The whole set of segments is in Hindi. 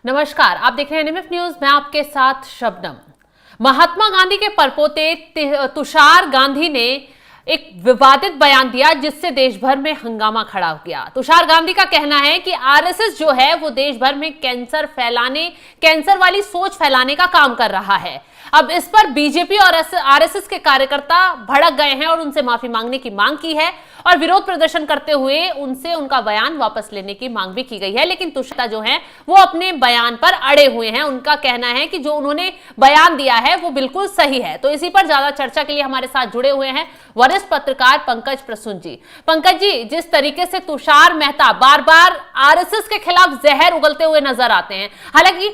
नमस्कार, आप देख रहे हैं एनएमएफ न्यूज। मैं आपके साथ शबनम। महात्मा गांधी के परपोते तुषार गांधी ने एक विवादित बयान दिया जिससे देश भर में हंगामा खड़ा हो गया। तुषार गांधी का कहना है कि आरएसएस जो है वो देश भर में कैंसर वाली सोच फैलाने का काम कर रहा है। अब इस पर बीजेपी और आरएसएस के कार्यकर्ता भड़क गए हैं और उनसे माफी मांगने की मांग की है और विरोध प्रदर्शन करते हुए उनसे उनका बयान वापस लेने की मांग भी की गई है। लेकिन तुषार जो है वो अपने बयान पर अड़े हुए हैं। उनका कहना है कि जो उन्होंने बयान दिया है वो बिल्कुल सही है। तो इसी पर ज्यादा चर्चा के लिए हमारे साथ जुड़े हुए हैं वरिष्ठ पत्रकार पंकज प्रसून जी। पंकज जी, जिस तरीके से तुषार मेहता बार बार आरएसएस के खिलाफ जहर उगलते हुए नजर आते हैं, हालांकि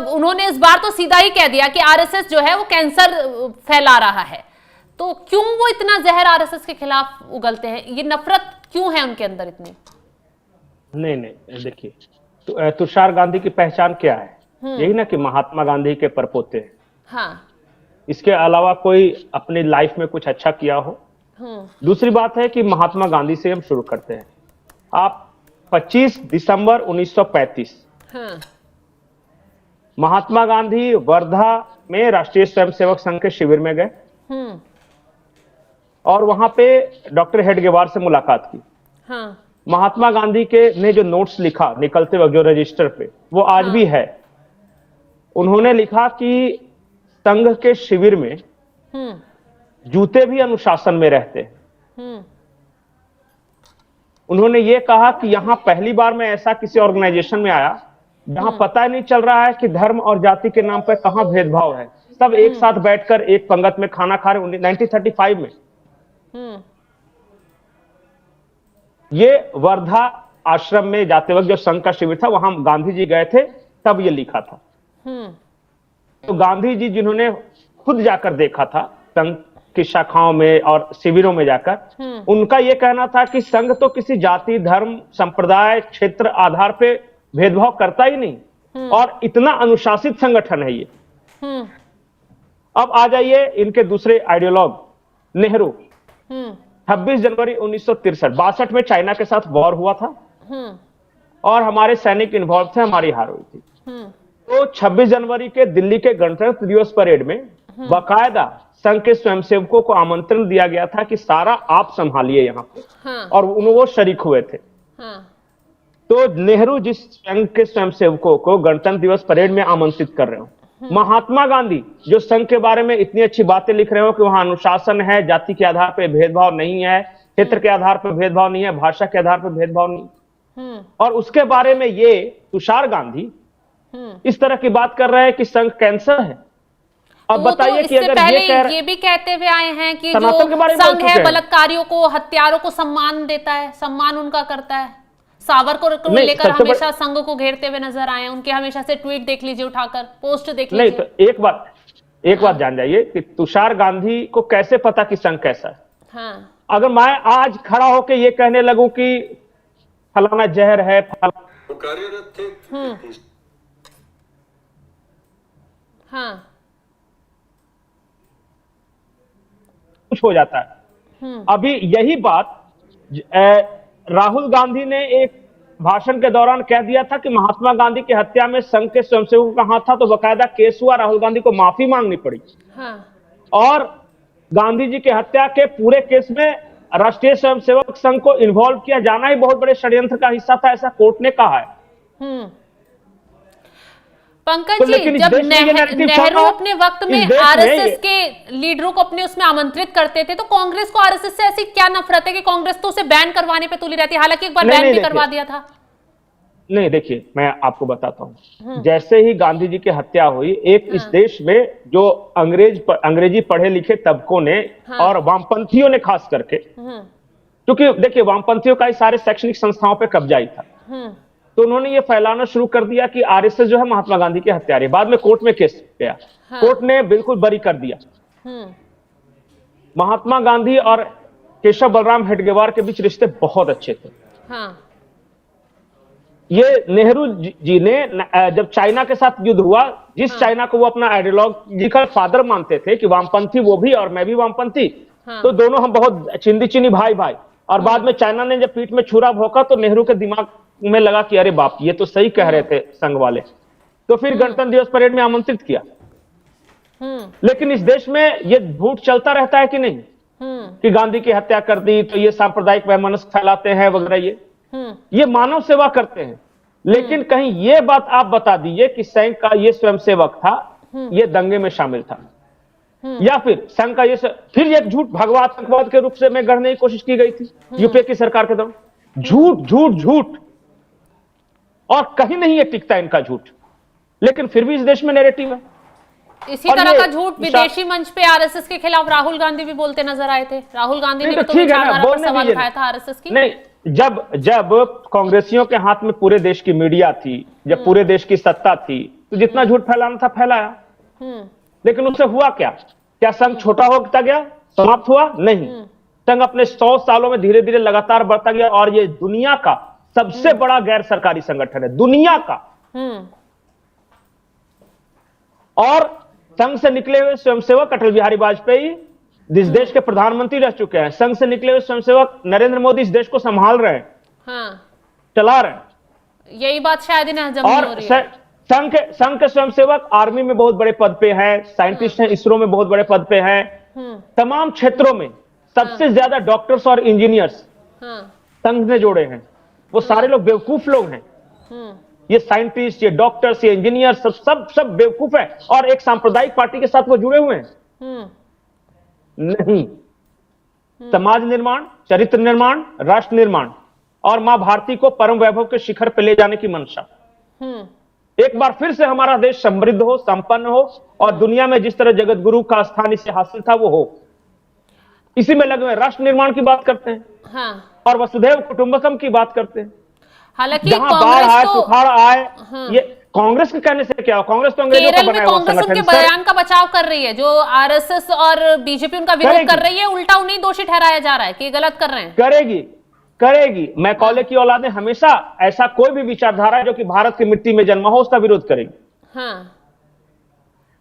उन्होंने इस बार तो सीधा ही कह दिया कि आरएसएस जो है वो कैंसर फैला रहा है, तो क्यों वो इतना जहर आरएसएस के खिलाफ उगलते हैं? ये नफरत क्यों है उनके अंदर इतनी? नहीं, देखिए, तो तुषार गांधी की पहचान क्या है? यही ना कि महात्मा गांधी के परपोते हैं। हाँ। इसके अलावा कोई अपनी लाइफ में कुछ अच्छा किया हो? दूसरी बात है कि महात्मा गांधी से हम शुरू करते हैं। आप 25 दिसंबर 1935 महात्मा गांधी वर्धा में राष्ट्रीय स्वयंसेवक संघ के शिविर में गए और वहां पे डॉक्टर हेडगेवार से मुलाकात की। हाँ। महात्मा गांधी के ने जो नोट्स लिखा निकलते वक्त जो रजिस्टर पे, वो आज भी है। उन्होंने लिखा कि संघ के शिविर में जूते भी अनुशासन में रहते हैं। उन्होंने ये कहा कि यहां पहली बार मैं ऐसा किसी ऑर्गेनाइजेशन में आया जहां पता ही नहीं चल रहा है कि धर्म और जाति के नाम पर कहां भेदभाव है। सब एक साथ बैठकर एक पंगत में खाना खा रहे। 1935 में ये वर्धा आश्रम में जाते वक्त जो संघ का शिविर था, वहां गांधी जी गए थे, तब ये लिखा था। तो गांधी जी जिन्होंने खुद जाकर देखा था संघ की शाखाओं में और शिविरों में जाकर, उनका यह कहना था कि संघ तो किसी जाति, धर्म, संप्रदाय, क्षेत्र आधार पे भेदभाव करता ही नहीं और इतना अनुशासित संगठन है ये। अब आ जाइए इनके दूसरे आइडियोलॉग नेहरू। 26 जनवरी 1963 62 में चाइना के साथ वॉर हुआ था और हमारे सैनिक इन्वॉल्व थे, हमारी हार हुई थी। तो 26 जनवरी के दिल्ली के गणतंत्र दिवस परेड में बाकायदा संघ के स्वयंसेवकों को आमंत्रण दिया गया था कि सारा आप संभालिए यहां पे, और वो शरीक हुए थे। तो नेहरू जिस संघ के स्वयंसेवकों को गणतंत्र दिवस परेड में आमंत्रित कर रहे हो, महात्मा गांधी जो संघ के बारे में इतनी अच्छी बातें लिख रहे हो कि वहां अनुशासन है, जाति के आधार पर भेदभाव नहीं है, क्षेत्र के आधार पर भेदभाव नहीं है, भाषा के आधार पर भेदभाव नहीं, और उसके बारे में ये तुषार गांधी इस तरह की बात कर रहे हैं कि संघ कैंसर है। अब बताइए कि अगर ये भी कहते हुए आए हैं कि जो संघ है बलात्कारियों को, हत्यारों को सम्मान देता है, सम्मान उनका करता है। सावरकर को लेकर हमेशा संघ को घेरते हुए नजर आए हैं। उनके हमेशा से ट्वीट देख लीजिए, उठाकर पोस्ट देख लीजिए। नहीं, तो एक बात जान जाइए कि तुषार गांधी को कैसे पता कि संघ कैसा है। हाँ। अगर मैं आज खड़ा होकर ये कहने लगूं कि फलाना जहर है, कार्यरत थे। हाँ। कुछ हो जाता है। अभी यही बात राहुल गांधी ने एक भाषण के दौरान कह दिया था कि महात्मा गांधी की हत्या में संघ के स्वयंसेवकों का हाथ था, तो बकायदा केस हुआ, राहुल गांधी को माफी मांगनी पड़ी। और गांधी जी की हत्या के पूरे केस में राष्ट्रीय स्वयंसेवक संघ को इन्वॉल्व किया जाना ही बहुत बड़े षड्यंत्र का हिस्सा था, ऐसा कोर्ट ने कहा है। पंकज जी, जब नेहरू अपने वक्त में आरएसएस के लीडरों को अपने उसमें आमंत्रित करते थे, तो कांग्रेस को आरएसएस से ऐसी क्या नफरत है कि कांग्रेस तो उसे बैन करवाने पे तुली रहती है? हालांकि एक बार बैन भी करवा दिया था। नहीं, देखिए, मैं आपको बताता हूं। जैसे ही गांधी जी की हत्या हुई, एक इस देश में जो अंग्रेजी पढ़े लिखे तबकों ने और वामपंथियों ने खास करके, क्योंकि देखिए वामपंथियों का सारे शैक्षणिक संस्थाओं पर कब्जा ही था, तो उन्होंने ये फैलाना शुरू कर दिया कि आरएसएस जो है महात्मा गांधी के हत्यारे। बाद में कोर्ट में केस गया, कोर्ट ने बिल्कुल बरी कर दिया। महात्मा गांधी और केशव बलराम हेडगेवार के बीच रिश्ते बहुत अच्छे थे। ये नेहरू जी ने जब चाइना के साथ युद्ध हुआ, जिस चाइना को वो अपना आइडियोलॉजिकल फादर मानते थे कि वामपंथी वो भी और मैं भी वामपंथी, तो दोनों हम बहुत चिंदी चिनी भाई भाई। और बाद में चाइना ने जब पीठ में छुरा भोंका तो नेहरू के दिमाग में लगा कि अरे बाप, ये तो सही कह रहे थे संघ वाले। तो फिर गणतंत्र दिवस परेड में आमंत्रित किया। लेकिन इस देश में ये झूठ चलता रहता है कि नहीं, कि गांधी की हत्या कर दी तो ये सांप्रदायिक वैमनस्य फैलाते हैं वगैरह, ये मानव सेवा करते हैं। लेकिन कहीं ये बात आप बता दीजिए कि संघ का ये स्वयंसेवक था, ये दंगे में शामिल था, या फिर संघ का ये फिर ये झूठ भगवा आतंकवाद के रूप से में गढ़ने की कोशिश की गई थी यूपीए की सरकार के दौरान। झूठ झूठ झूठ, और कहीं नहीं ये टिकता इनका झूठ, लेकिन फिर भी इस देश में नैरेटिव है। इसी तरह का झूठ विदेशी मंच पे आरएसएस के खिलाफ राहुल गांधी भी बोलते नजर आए थे। राहुल गांधी ने भी तो विचारधारा पर सवाल उठाया था आरएसएस की। नहीं, जब कांग्रेसियों के हाथ में पूरे देश की मीडिया थी, जब पूरे देश की सत्ता थी, तो जितना झूठ फैलाना था फैलाया। लेकिन उससे हुआ क्या संघ छोटा होता गया, समाप्त हुआ? नहीं, संघ अपने 100 सालों में धीरे धीरे लगातार बढ़ता गया, और ये दुनिया का सबसे बड़ा गैर सरकारी संगठन है, दुनिया का। और संघ से निकले हुए स्वयंसेवक अटल बिहारी वाजपेयी इस देश के प्रधानमंत्री रह चुके हैं। संघ से निकले हुए स्वयंसेवक नरेंद्र मोदी इस देश को संभाल रहे हैं, चला रहे हैं। यही बात शायद इन्हें हजम नहीं हो रही है। संघ के स्वयंसेवक आर्मी में बहुत बड़े पद पे हैं, साइंटिस्ट हैं, इसरो में बहुत बड़े पद पे हैं। तमाम क्षेत्रों में सबसे ज्यादा डॉक्टर्स और इंजीनियर्स संघ ने जोड़े हैं। वो सारे लोग बेवकूफ लोग हैं, ये साइंटिस्ट, ये डॉक्टर्स, ये इंजीनियर सब बेवकूफ है, और एक सांप्रदायिक पार्टी के साथ वो जुड़े हुए हैं। नहीं, समाज निर्माण, चरित्र निर्माण, राष्ट्र निर्माण और मां भारती को परम वैभव के शिखर पर ले जाने की मंशा। एक बार फिर से हमारा देश समृद्ध हो, संपन्न हो, और दुनिया में जिस तरह जगत गुरु का स्थान इसे हासिल था वो हो, इसी में लगे हुए। राष्ट्र निर्माण की बात करते हैं, और वसुधैव कुटुंबकम की बात करते हैं। हालांकि जहां बाढ़ आए, सुखाड़ आए, ये कांग्रेस के कहने से क्या हो? कांग्रेस तो अंग्रेजों का बनाया हुआ संगठन है। कांग्रेस उनके बयान का बचाव कर रही है, जो आरएसएस और बीजेपी उनका विरोध कर रही है, उल्टा उन्हें दोषी ठहराया जा रहा है कि गलत कर रहे हैं। करेगी। मैकॉले की औलादें हमेशा ऐसा कोई भी विचारधारा जो कि भारत की मिट्टी में जन्मा हो उसका विरोध करेगी।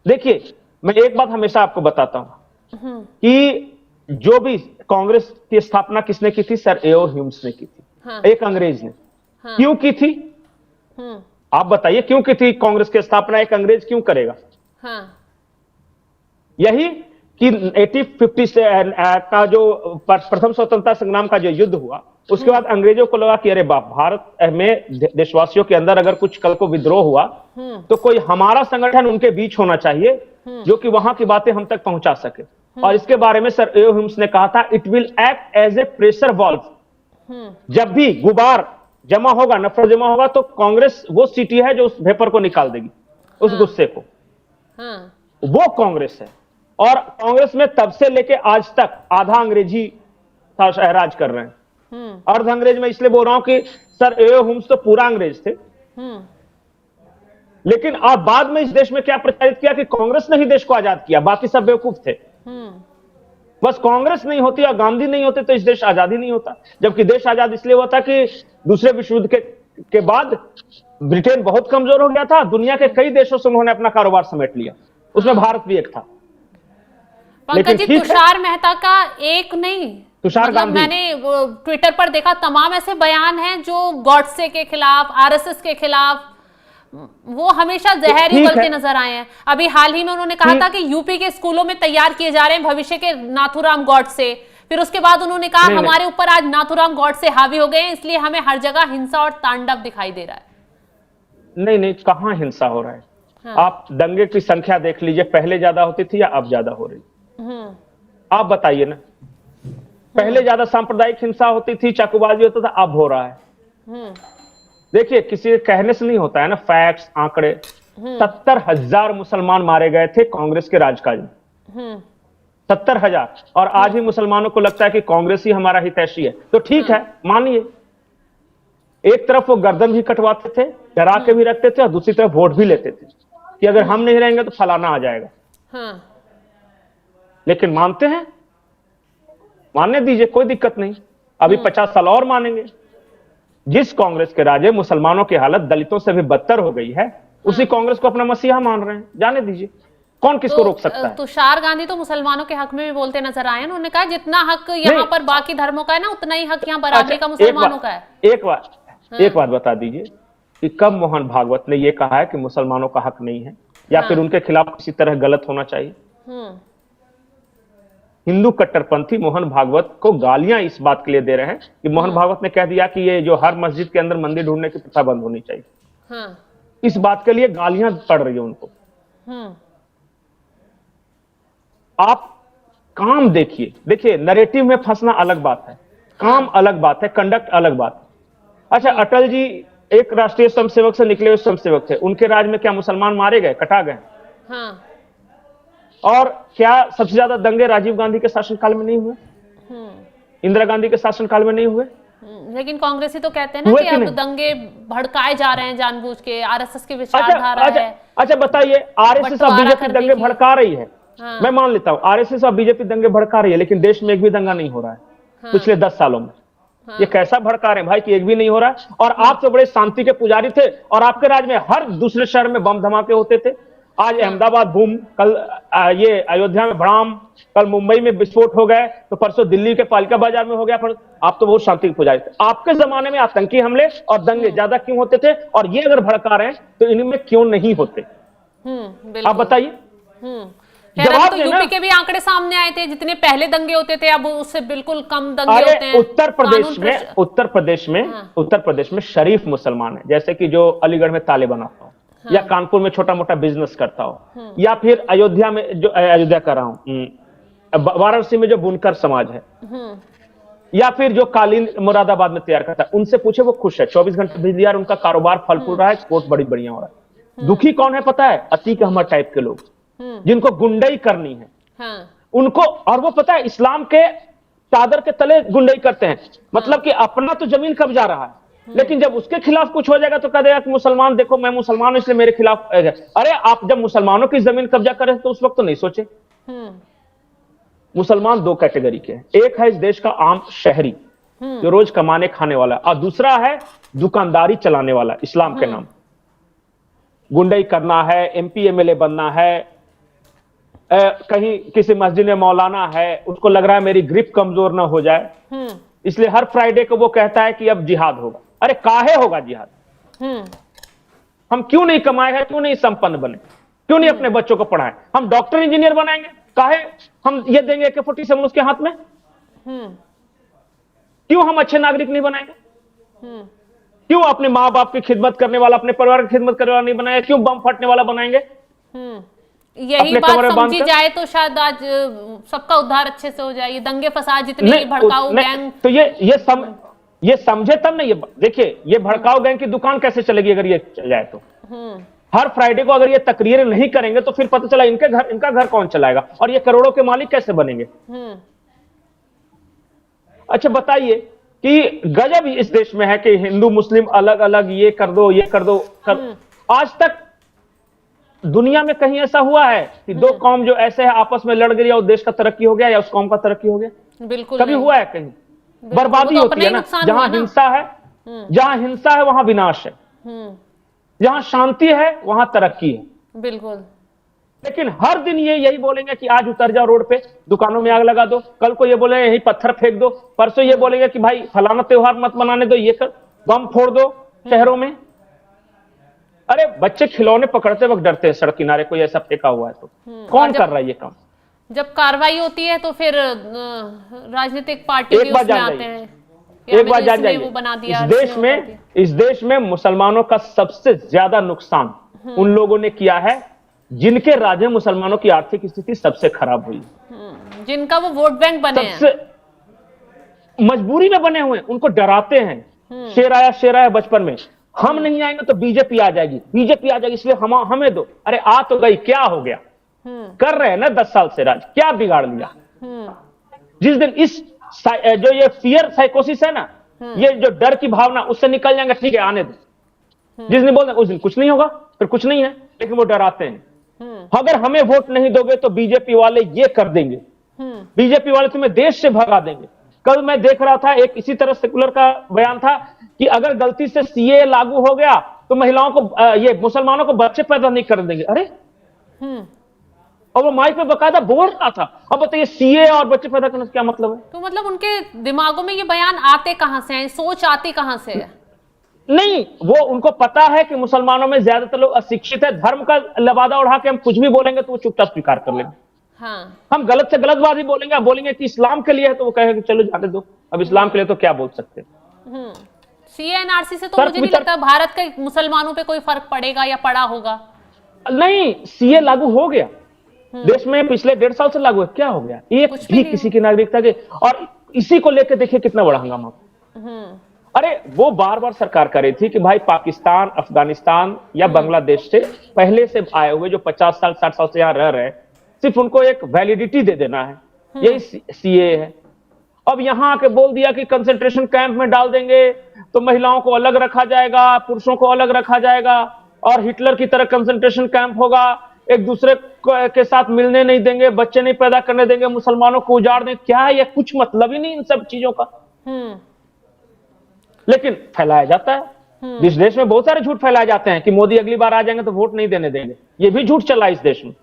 देखिए, मैं एक बात हमेशा आपको बताता हूं कि जो भी कांग्रेस की स्थापना किसने की थी? सर एओ ह्यूम्स ने की थी, एक अंग्रेज ने। क्यों की थी? आप बताइए, क्यों की थी कांग्रेस की स्थापना? एक अंग्रेज क्यों करेगा? यही कि 1850 से का जो प्रथम स्वतंत्रता संग्राम का जो युद्ध हुआ, उसके बाद अंग्रेजों को लगा कि अरे बाप, भारत में देशवासियों के अंदर अगर कुछ कल को विद्रोह हुआ तो कोई हमारा संगठन उनके बीच होना चाहिए जो कि वहां की बातें हम तक पहुंचा सके। और इसके बारे में सर एओ ह्यूम्स ने कहा था, it will act as a pressure valve. जब भी गुबार जमा होगा, नफरत जमा होगा, तो कांग्रेस वो सीटी है जो उस वेपर को निकाल देगी, उस गुस्से को। वो कांग्रेस है। और कांग्रेस में तब से लेके आज तक आधा अंग्रेजी राज कर रहे हैं। अर्ध अंग्रेज में इसलिए बोल रहा हूं कि सर एओ ह्यूम्स तो पूरा अंग्रेज थे। लेकिन आप बाद में इस देश में क्या प्रचारित किया कि कांग्रेस ने ही देश को आजाद किया, बाकी सब बेवकूफ थे। बस कांग्रेस नहीं होती या गांधी नहीं होते तो इस देश आजादी नहीं होता। जबकि देश आजाद इसलिए हुआ था कि दूसरे विश्व युद्ध के बाद ब्रिटेन बहुत कमजोर हो गया था, दुनिया के कई देशों से उन्होंने अपना कारोबार समेट लिया, उसमें भारत भी एक था। पंकज जी, तुषार मेहता का एक नहीं, तुषार गांधी, मैंने ट्विटर पर देखा, तमाम ऐसे बयान हैं जो गॉडसे के खिलाफ, आरएसएस के खिलाफ, वो हमेशा जहर ही उगलते नजर आए हैं। अभी हाल ही में उन्होंने कहा था कि यूपी के स्कूलों में तैयार किए जा रहे हैं भविष्य के नाथूराम गॉडसे। फिर उसके बाद उन्होंने कहा हमारे ऊपर आज नाथूराम गॉडसे हावी हो गए हैं, इसलिए हमें हर जगह हिंसा और तांडव दिखाई दे रहा है। नहीं, कहां हिंसा हो रहा है? आप दंगे की संख्या देख लीजिए, पहले ज्यादा होती थी या अब ज्यादा हो रही? आप बताइए ना। पहले ज्यादा सांप्रदायिक हिंसा होती थी, चाकूबाजी होता था, अब हो रहा है। देखिए, किसी कहने से नहीं होता है ना, फैक्ट्स, आंकड़े। 70,000 मुसलमान मारे गए थे कांग्रेस के राजकाज में, 70,000। और आज ही मुसलमानों को लगता है कि कांग्रेस ही हमारा हितैषी है। तो ठीक है, मानिए, एक तरफ वो गर्दन भी कटवाते थे, डरा के भी रखते थे, और दूसरी तरफ वोट भी लेते थे कि अगर हम नहीं रहेंगे तो फलाना आ जाएगा। लेकिन मानते हैं, मानने दीजिए, कोई दिक्कत नहीं, अभी 50 साल और मानेंगे। जिस कांग्रेस के राजे मुसलमानों की हालत दलितों से भी बदतर हो गई है, उसी कांग्रेस को अपना मसीहा मान रहे हैं, जाने दीजिए, कौन किसको रोक सकता है? तुषार गांधी तो मुसलमानों के हक में भी बोलते नजर आए हैं। उन्होंने कहा जितना हक यहाँ पर बाकी धर्मों का है ना, उतना ही हक यहाँ बराबरी का मुसलमानों का है। एक बात बता दीजिए, कि कब मोहन भागवत ने यह कहा है कि मुसलमानों का हक नहीं है या फिर उनके खिलाफ किसी तरह गलत होना चाहिए। हिंदू कट्टरपंथी मोहन भागवत को गालियां इस बात के लिए दे रहे हैं कि मोहन भागवत ने कह दिया कि ये जो हर मस्जिद के अंदर मंदिर ढूंढने की प्रथा बंद होनी चाहिए। इस बात के लिए गालियां पड़ रही है उनको। आप काम देखिए, देखिए नैरेटिव में फंसना अलग बात है, काम अलग बात है, कंडक्ट अलग बात है। अच्छा, अटल जी एक राष्ट्रीय स्वयंसेवक से निकले हुए स्वयंसेवक थे, उनके राज में क्या मुसलमान मारे गए, कटा गए? और क्या सबसे ज्यादा दंगे राजीव गांधी के शासनकाल में नहीं हुए? इंदिरा गांधी के शासनकाल में नहीं हुए? लेकिन कांग्रेसी तो कहते हैं ना कि अब दंगे भड़काए जा रहे हैं जानबूझ के, आरएसएस की विचारधारा है। अच्छा बताइए, आरएसएस और बीजेपी दंगे भड़का रही है, मैं मान लेता हूं आरएसएस और बीजेपी दंगे भड़का रही है, लेकिन देश में एक भी दंगा नहीं हो रहा है पिछले 10 सालों में। ये कैसा भड़का रहे हैं भाई कि एक भी नहीं हो रहा है? और आप तो बड़े शांति के पुजारी थे और आपके राज में हर दूसरे शहर में बम धमाके होते थे। आज अहमदाबाद बूम, कल ये अयोध्या में भड़ाम, कल मुंबई में विस्फोट हो गए, तो परसों दिल्ली के पालिका बाजार में हो गया। पर आप तो बहुत शांति के पुजारी थे। आपके जमाने में आतंकी हमले और दंगे ज्यादा क्यों होते थे? और ये अगर भड़का रहे हैं तो इनमें क्यों नहीं होते? आप बताइए। जवाब तो यूपी के भी आंकड़े सामने आए थे, जितने पहले दंगे होते थे अब उससे बिल्कुल कम दंगे होते हैं। उत्तर प्रदेश में शरीफ मुसलमान है, जैसे कि जो अलीगढ़ में ताले बनाता हो, या कानपुर में छोटा मोटा बिजनेस करता हो, या फिर अयोध्या में जो अयोध्या कर रहा हूं, वाराणसी में जो बुनकर समाज है, या फिर जो कालीन मुरादाबाद में तैयार करता है, उनसे पूछे वो खुश है, 24 घंटे बिजली आ रहा है, उनका कारोबार फल फूल रहा है, एक्सपोर्ट बड़ी बढ़िया हो रहा है। दुखी कौन है पता है? अतीक अहमद टाइप के लोग, जिनको गुंडई करनी है उनको। और वो पता है इस्लाम के चादर के तले गुंडई करते हैं, मतलब कि अपना तो जमीन कब्जा रहा है, लेकिन जब उसके खिलाफ कुछ हो जाएगा तो कह देगा कि मुसलमान देखो मैं मुसलमान हूं इसलिए मेरे खिलाफ। अरे आप जब मुसलमानों की जमीन कब्जा कर रहे थे तो उस वक्त तो नहीं सोचे। मुसलमान दो कैटेगरी के हैं, एक है इस देश का आम शहरी जो रोज कमाने खाने वाला, और दूसरा है दुकानदारी चलाने वाला इस्लाम के नाम। गुंडई करना है, एमपी एमएलए बनना है, कहीं किसी मस्जिद में मौलाना है, उसको लग रहा है मेरी ग्रिप कमजोर ना हो जाए, इसलिए हर फ्राइडे को वो कहता है कि अब जिहाद होगा। अरे काहे होगा जिहाद? हम क्यों नहीं कमाए हैं, क्यों नहीं संपन्न बने, क्यों नहीं अपने बच्चों को पढ़ाएं? हम डॉक्टर इंजीनियर बनाएंगे, काहे हम ये देंगे AK-47 उसके हाथ में? क्यों हम अच्छे नागरिक नहीं बनाएंगे? क्यों अपने माँ बाप की खिदमत करने वाला, अपने परिवार की खिदमत करने वाला नहीं बनाएंगे? क्यों बम फटने वाला बनाएंगे? यही बात समझी जाए तो शायद आज सबका उद्धार अच्छे से हो जाए। ये दंगे फसाद जितने भड़काऊ गैंग, तो ये समझे तब ना। ये देखिए, ये भड़काऊ गैंग की दुकान कैसे चलेगी अगर ये चल जाए तो? हर फ्राइडे को अगर ये तकरीरें नहीं करेंगे तो फिर पता चला इनका घर कौन चलाएगा, और ये करोड़ों के मालिक कैसे बनेंगे? अच्छा बताइए कि गजब इस देश में है कि हिंदू मुस्लिम अलग अलग, ये कर दो ये कर दो आज तक दुनिया में कहीं ऐसा हुआ है कि दो कौम जो ऐसे है आपस में लड़ गई या उस देश का तरक्की हो गया या उस कौम का तरक्की हो गया? बिल्कुल कभी हुआ है कहीं? बर्बादी होती है ना। जहां हिंसा है, जहां हिंसा है वहां विनाश है, जहां शांति है वहां तरक्की है। बिल्कुल। लेकिन हर दिन ये यही बोलेंगे कि आज उतर जाओ रोड पे, दुकानों में आग लगा दो, कल को ये बोलेंगे यही पत्थर फेंक दो, परसों ये बोलेंगे कि भाई फलाना त्योहार मत मनाने दो, ये कर बम फोड़ दो शहरों में। अरे बच्चे खिलौने पकड़ते वक्त डरते हैं सड़क किनारे, कोई ऐसा फेंका हुआ है तो कौन कर रहा है ये काम? जब कार्रवाई होती है तो फिर राजनीतिक पार्टी भी उसमें आते हैं। एक बार जान जाइए, इस देश में मुसलमानों का सबसे ज्यादा नुकसान उन लोगों ने किया है जिनके राज्य में मुसलमानों की आर्थिक स्थिति सबसे खराब हुई, जिनका वो वोट बैंक बने हैं, मजबूरी में बने हुए, उनको डराते हैं। शेर आया बचपन में, हम नहीं आएंगे तो बीजेपी आ जाएगी, बीजेपी आ जाएगी इसलिए हमें दो। अरे आ तो गई, क्या हो गया? कर रहे हैं ना 10 साल से राज, क्या बिगाड़ लिया? जिस दिन इस जो ये फियर साइकोसिस है ना, ये जो डर की भावना, उससे निकल जाएंगे, ठीक है आने दो। जिस दिन बोलते उस दिन कुछ नहीं होगा, फिर कुछ नहीं है, लेकिन वो डराते हैं। अगर हमें वोट नहीं दोगे तो बीजेपी वाले ये कर देंगे, बीजेपी वाले तुम्हें देश से भगा देंगे। कल मैं देख रहा था एक इसी तरह सेकुलर का बयान था कि अगर गलती से सीए लागू हो गया तो महिलाओं को ये मुसलमानों को बच्चे पैदा नहीं कर देंगे। अरे और वो माइक पे बकायदा बोल रहा था। अब बताइए सीए और बच्चे पैदा करने से क्या मतलब है? तो मतलब उनके दिमागों में ये बयान आते कहां से हैं, सोच आती कहां से है? नहीं, वो उनको पता है कि मुसलमानों में ज्यादातर लोग अशिक्षित है, धर्म का लबादा उड़ा के हम कुछ भी बोलेंगे तो वो चुपचाप स्वीकार कर लेंगे। हाँ। हम गलत से गलत बात ही बोलेंगे, आप बोलेंगे कि इस्लाम के लिए है तो वो कहेंगे चलो जाने दो, अब इस्लाम के लिए तो क्या बोल सकते हैं। सीएनआरसी से तो मुझे नहीं लगता भारत के मुसलमानों पे कोई फर्क पड़ेगा या पड़ा होगा। नहीं, सीए लागू हो गया देश में, पिछले 1.5 साल से लागू है, क्या हो गया? एक भी किसी की नागरिकता के, और इसी को लेकर देखिए कितना बड़ा हंगामा। अरे वो बार बार सरकार कर रही थी कि भाई पाकिस्तान, अफगानिस्तान या बांग्लादेश से पहले से आए हुए जो 50 साल 60 साल से यहां रह रहे हैं, सिर्फ उनको एक वैलिडिटी दे देना है, यही सीए है। अब यहां आके बोल दिया कि कंसंट्रेशन कैंप में डाल देंगे तो महिलाओं को अलग रखा जाएगा, पुरुषों को अलग रखा जाएगा, और हिटलर की तरह कंसंट्रेशन कैंप होगा, एक दूसरे के साथ मिलने नहीं देंगे, बच्चे नहीं पैदा करने देंगे, मुसलमानों को उजाड़ देंगे। क्या है, यह कुछ मतलब ही नहीं इन सब चीजों का, लेकिन फैलाया जाता है। इस देश में बहुत सारे झूठ फैलाए जाते हैं कि मोदी अगली बार आ जाएंगे तो वोट नहीं देने देंगे, ये भी झूठ चला इस देश में।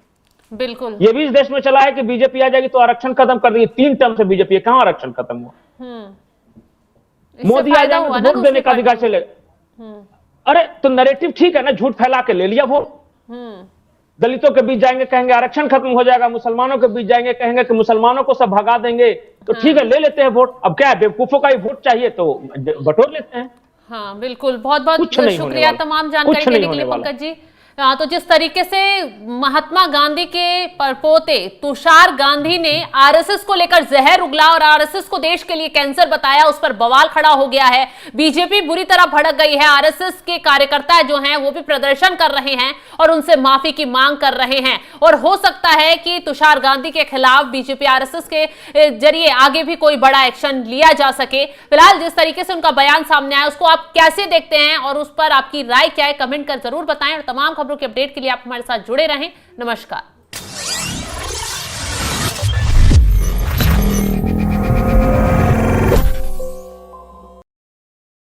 बिल्कुल, ये भी इस देश में चला है कि बीजेपी आ जाएगी तो आरक्षण खत्म कर देगी। 3 टर्म से बीजेपी, कहां आरक्षण खत्म हुआ? मोदी आ जाएंगे तो वोट देने का अधिकार चलेगा। अरे तो नैरेटिव ठीक है ना, झूठ फैला के ले लिया वोट। दलितों के बीच जाएंगे कहेंगे आरक्षण खत्म हो जाएगा, मुसलमानों के बीच जाएंगे कहेंगे कि मुसलमानों को सब भगा देंगे, तो ठीक है ले लेते हैं वोट। अब क्या है, बेवकूफों का ही वोट चाहिए तो बटोर लेते हैं। हाँ बिल्कुल, बहुत बहुत शुक्रिया तमाम जानकारी देने के लिए पंकज जी। तो जिस तरीके से महात्मा गांधी के परपोते तुषार गांधी ने आरएसएस को लेकर जहर उगला और आरएसएस को देश के लिए कैंसर बताया, उस पर बवाल खड़ा हो गया है। बीजेपी बुरी तरह भड़क गई है, आरएसएस के कार्यकर्ता जो हैं वो भी प्रदर्शन कर रहे हैं और उनसे माफी की मांग कर रहे हैं, और हो सकता है कि तुषार गांधी के खिलाफ बीजेपी आरएसएस के जरिए आगे भी कोई बड़ा एक्शन लिया जा सके। फिलहाल जिस तरीके से उनका बयान सामने आया उसको आप कैसे देखते हैं और उस पर आपकी राय क्या है, कमेंट कर जरूर बताएं। और तमाम खबरों के अपडेट के लिए आप हमारे साथ जुड़े रहें। नमस्कार।